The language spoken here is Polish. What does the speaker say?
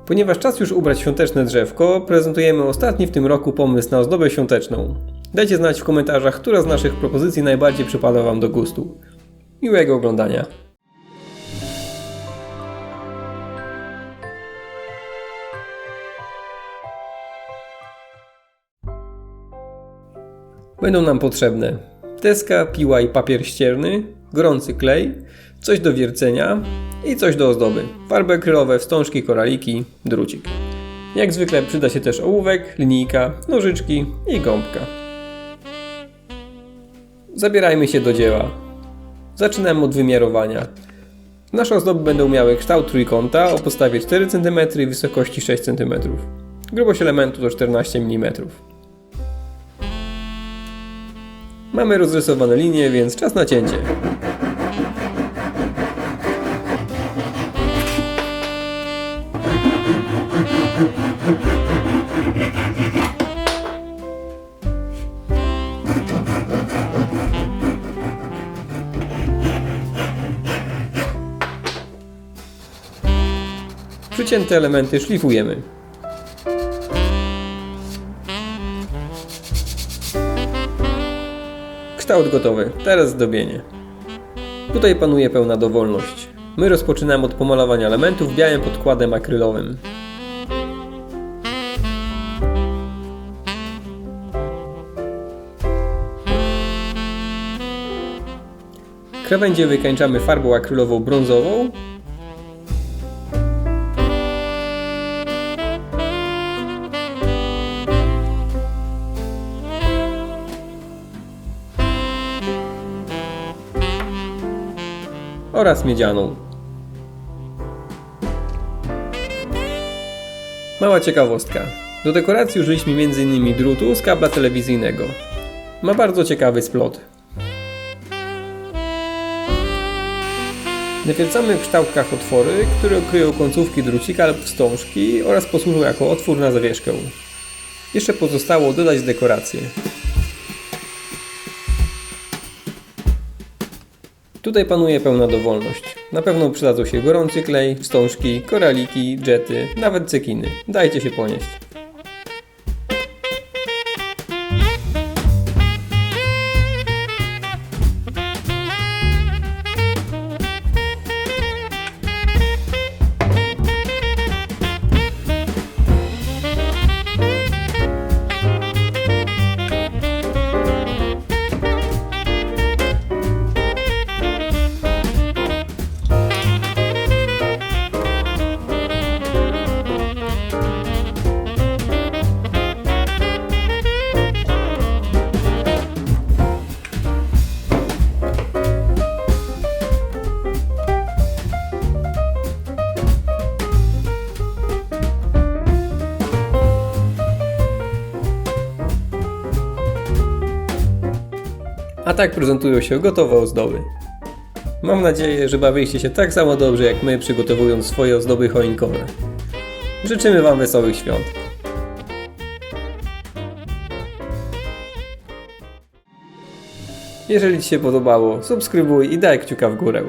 Ponieważ czas już ubrać świąteczne drzewko, prezentujemy ostatni w tym roku pomysł na ozdobę świąteczną. Dajcie znać w komentarzach, która z naszych propozycji najbardziej przypada Wam do gustu. Miłego oglądania. Będą nam potrzebne deska, piła i papier ścierny, gorący klej, coś do wiercenia i coś do ozdoby. Farby akrylowe, wstążki, koraliki, drucik. Jak zwykle przyda się też ołówek, linijka, nożyczki i gąbka. Zabierajmy się do dzieła. Zaczynamy od wymiarowania. Nasze ozdoby będą miały kształt trójkąta o podstawie 4 cm i wysokości 6 cm. Grubość elementu to 14 mm. Mamy rozrysowane linie, więc czas na cięcie. Przycięte elementy szlifujemy. Kształt gotowy, teraz zdobienie. Tutaj panuje pełna dowolność. My rozpoczynamy od pomalowania elementów białym podkładem akrylowym. Krawędzie wykańczamy farbą akrylową brązową. Oraz miedzianą. Mała ciekawostka. Do dekoracji użyliśmy m.in. drutu z kabla telewizyjnego. Ma bardzo ciekawy splot. Nawiercamy w kształtkach otwory, które okryją końcówki drucika lub wstążki oraz posłużą jako otwór na zawieszkę. Jeszcze pozostało dodać dekorację. Tutaj panuje pełna dowolność. Na pewno przydadzą się gorący klej, wstążki, koraliki, dżety, nawet cekiny. Dajcie się ponieść. A tak prezentują się gotowe ozdoby. Mam nadzieję, że bawiliście się tak samo dobrze jak my, przygotowując swoje ozdoby choinkowe. Życzymy Wam wesołych świąt. Jeżeli Ci się podobało, subskrybuj i daj kciuka w górę.